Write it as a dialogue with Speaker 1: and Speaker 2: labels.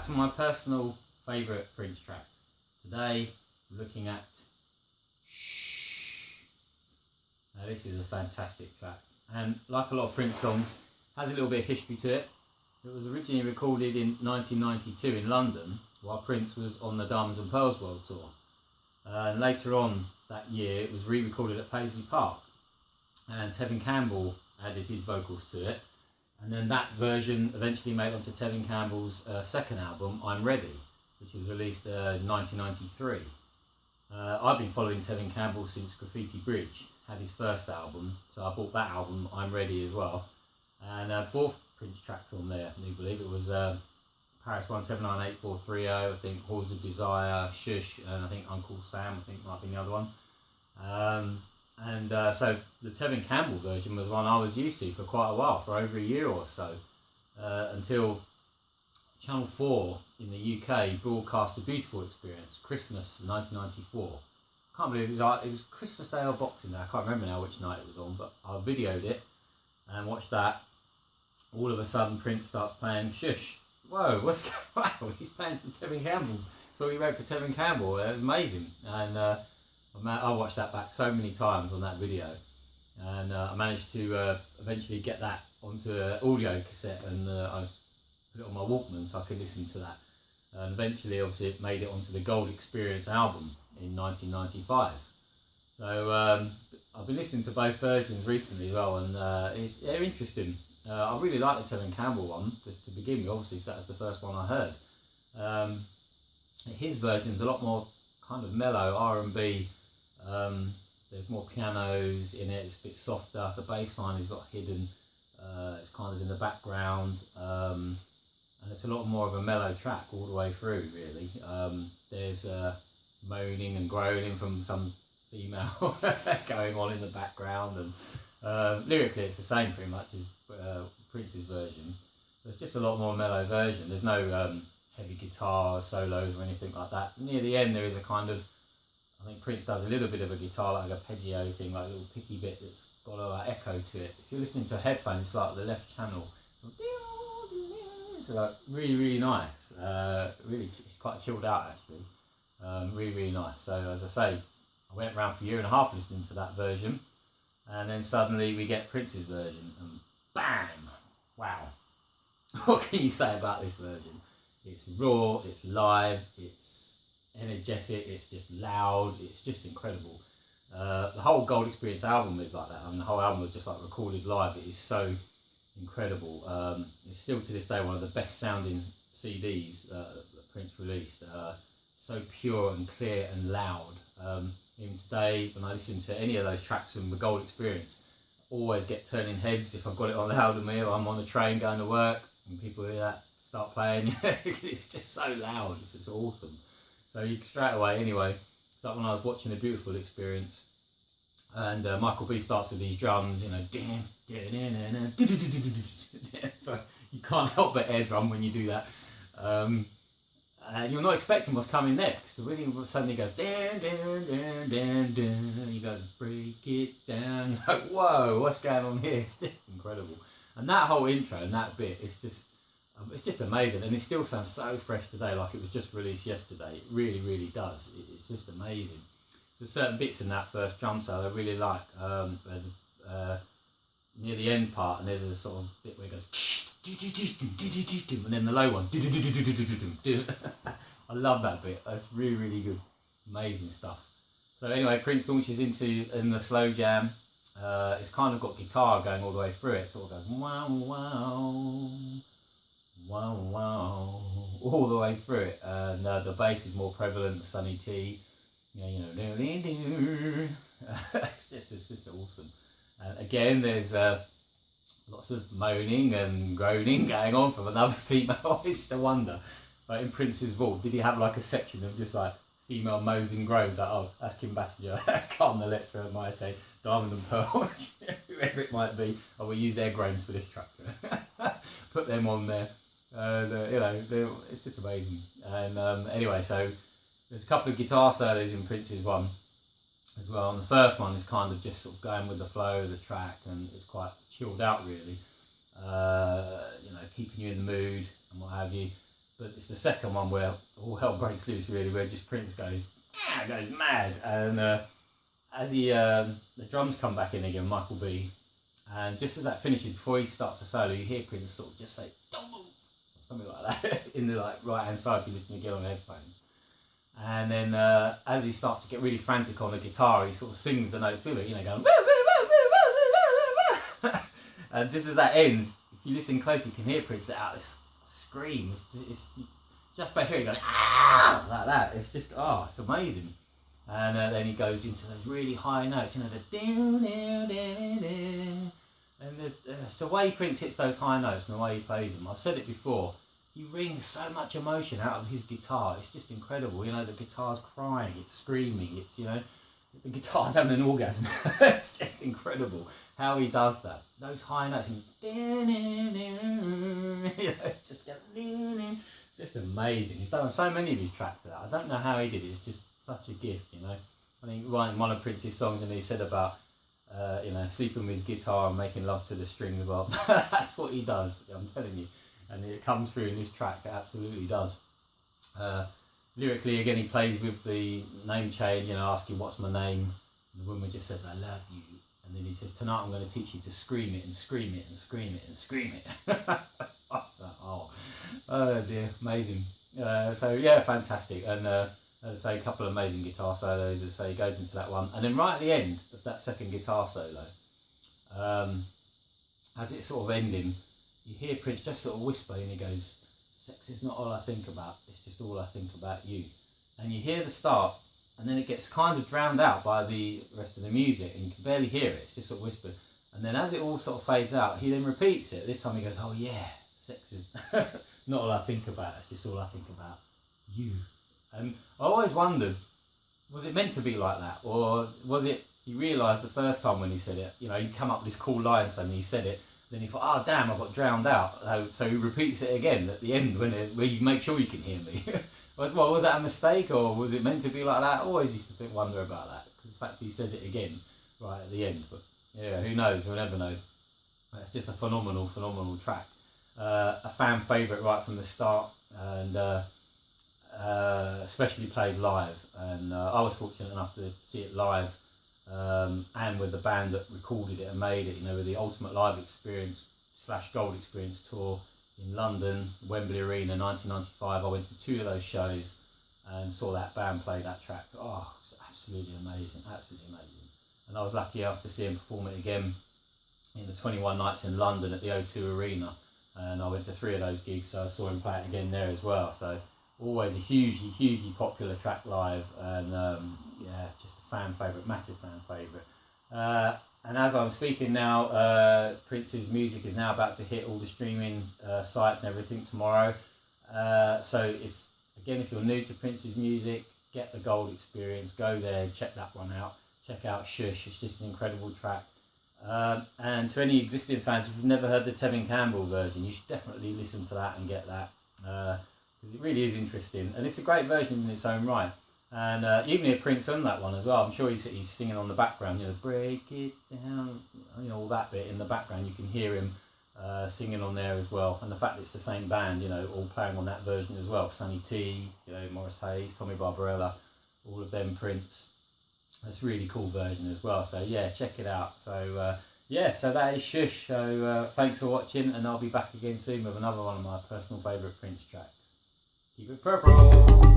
Speaker 1: to my personal favourite Prince track. Today, we're looking at Shhh. Now this is a fantastic track, and like a lot of Prince songs, has a little bit of history to it. It was originally recorded in 1992 in London, while Prince was on the Diamonds and Pearls World Tour. And later on that year, it was re-recorded at Paisley Park, and Tevin Campbell added his vocals to it. And then that version eventually made onto Tevin Campbell's second album, I'm Ready, which was released in 1993. I've been following Tevin Campbell since Graffiti Bridge had his first album, so I bought that album, I'm Ready, as well. And 4 Prince tracks on there, I do believe. It was Paris 1798430, I think Halls of Desire, Shhh, and I think Uncle Sam, I think might be the other one. So the Tevin Campbell version was one I was used to for quite a while, for over a year or so, until Channel 4 in the UK broadcast A Beautiful Experience, Christmas 1994. I can't believe it was Christmas Day or Boxing Day, I can't remember now which night it was on, but I videoed it and watched that. All of a sudden Prince starts playing Shhh. Whoa, what's going on? He's playing some Tevin Campbell. So he wrote for Tevin Campbell. It was amazing. And I watched that back so many times on that video. And I managed to eventually get that onto an audio cassette, and I put it on my Walkman so I could listen to that. And eventually, obviously, it made it onto the Gold Experience album in 1995. So I've been listening to both versions recently as well, and they're interesting. I really like the Tevin Campbell one, just to begin with, obviously, because that was the first one I heard. His version's a lot more kind of mellow, R&B. There's more pianos in it, it's a bit softer, the bass line is not hidden, it's kind of in the background, and it's a lot more of a mellow track all the way through, really. There's moaning and groaning from some female going on in the background, and lyrically it's the same pretty much as Prince's version. But it's just a lot more mellow version. There's no heavy guitar solos or anything like that. Near the end there is a kind of, I think Prince does a little bit of a guitar, like a arpeggio thing, like a little picky bit that's got a echo to it. If you're listening to headphones, it's like the left channel. It's like really nice. Really, it's quite chilled out actually. Really nice. So as I say, I went around for a year and a half listening to that version, and then suddenly we get Prince's version, and bam! Wow. What can you say about this version? It's raw, it's live, it's energetic, it's just loud, it's just incredible. The whole Gold Experience album is like that. I mean, the whole album was just like recorded live. It is so incredible. It's still to this day one of the best sounding CDs that Prince released. So pure and clear and loud. Even today, when I listen to any of those tracks from the Gold Experience, I always get turning heads if I've got it on loud with me, or I'm on the train going to work and people hear that start playing. It's just so loud. It's just awesome. So you straight away, anyway, it's like when I was watching A Beautiful Experience, and Michael B starts with these drums, you know, so you can't help but air drum when you do that, and you're not expecting what's coming next. So really, suddenly it goes dan dan dan dan dan, and you go break it down. You're like, whoa, what's going on here? It's just incredible. And that whole intro and that bit is just. It's just amazing, and it still sounds so fresh today, like it was just released yesterday. It really does. It's just amazing. There's certain bits in that first drum solo I really like. Near the end part, and there's a sort of bit where it goes, and then the low one. I love that bit. That's really good. Amazing stuff. So anyway, Prince launches in the slow jam. It's kind of got guitar going all the way through it. Sort of goes wow wow. Wow, wow, all the way through it, and the bass is more prevalent, the Sunny T, it's just awesome. And again, there's lots of moaning and groaning going on from another female. I used to wonder, like in Prince's vault, did he have like a section of just like female moans and groans, like, oh, that's Kim Basinger, that's Carmen Electra, Maite, Diamond and Pearl, whoever it might be. Oh, we use their groans for this track. Put them on there. It's just amazing. And anyway, so there's a couple of guitar solos in Prince's one as well. And the first one is kind of just sort of going with the flow of the track, and it's quite chilled out, really. Keeping you in the mood and what have you. but it's the second one where all hell breaks loose, really, where just Prince goes mad, and as the drums come back in again, Michael B, and just as that finishes, before he starts the solo, you hear Prince sort of just say "Don't move," or something like that in the like right hand side if you listen again on headphones. And then as he starts to get really frantic on the guitar, he sort of sings the notes with it, going woo, woo, woo, woo, woo, woo. And just as that ends, if you listen close, you can hear Prince let out this scream. It's just by hearing going like that. It's just it's amazing. And then he goes into those really high notes, the and there's the way Prince hits those high notes and the way he plays them. I've said it before. He wrings so much emotion out of his guitar. It's just incredible. The guitar's crying, it's screaming, it's the guitar's having an orgasm. It's just incredible how he does that. Those high notes, just amazing. He's done so many of his tracks that I don't know how he did it. It's just such a gift, I think writing one of Prince's songs, and he said about sleeping with his guitar and making love to the strings. Well, that's what he does. I'm telling you. And it comes through in this track, it absolutely does. Lyrically, again, he plays with the name change, asking what's my name. And the woman just says, I love you. And then he says, tonight I'm going to teach you to scream it and scream it and scream it and scream it. Oh dear, amazing. So yeah, fantastic. And as I say, a couple of amazing guitar solos. As I say, he goes into that one. And then right at the end of that second guitar solo, as it's sort of ending, you hear Prince just sort of whisper, and he goes, sex is not all I think about, it's just all I think about you. And you hear the start, and then it gets kind of drowned out by the rest of the music, and you can barely hear it, it's just sort of whispered. And then as it all sort of fades out, he then repeats it. This time he goes, oh yeah, sex is not all I think about, it's just all I think about you. And I always wondered, was it meant to be like that? Or was it, he realised the first time when he said it, he'd come up with this cool line, so he said it, then he thought, oh damn, I got drowned out. So he repeats it again at the end where you make sure you can hear me. Well, was that a mistake, or was it meant to be like that? I always used to wonder about that, because the fact he says it again right at the end. But yeah, who knows? We'll never know. It's just a phenomenal, phenomenal track. A fan favourite right from the start, and especially played live. And I was fortunate enough to see it live. And with the band that recorded it and made it, with the Ultimate Live Experience / Gold Experience tour in London, Wembley Arena, 1995. I went to 2 of those shows and saw that band play that track. Oh, it's absolutely amazing, absolutely amazing. And I was lucky enough to see him perform it again in the 21 nights in London at the O2 Arena, and I went to 3 of those gigs, so I saw him play it again there as well. So always a hugely popular track live, and yeah, just a fan favourite, massive fan favourite. And as I'm speaking now, Prince's music is now about to hit all the streaming sites and everything tomorrow. So if you're new to Prince's music, get the Gold Experience, go there, check that one out. Check out Shhh, it's just an incredible track. And to any existing fans, if you've never heard the Tevin Campbell version, you should definitely listen to that and get that. Because it really is interesting, and it's a great version in its own right. And you can hear Prince on that one as well. I'm sure he's singing on the background, break it down, all that bit in the background. You can hear him singing on there as well. And the fact that it's the same band, all playing on that version as well. Sonny T, Morris Hayes, Tommy Barbarella, all of them, Prince. That's a really cool version as well. So yeah, check it out. So yeah, so that is Shhh. So thanks for watching, and I'll be back again soon with another one of my personal favourite Prince tracks. Keep it purple.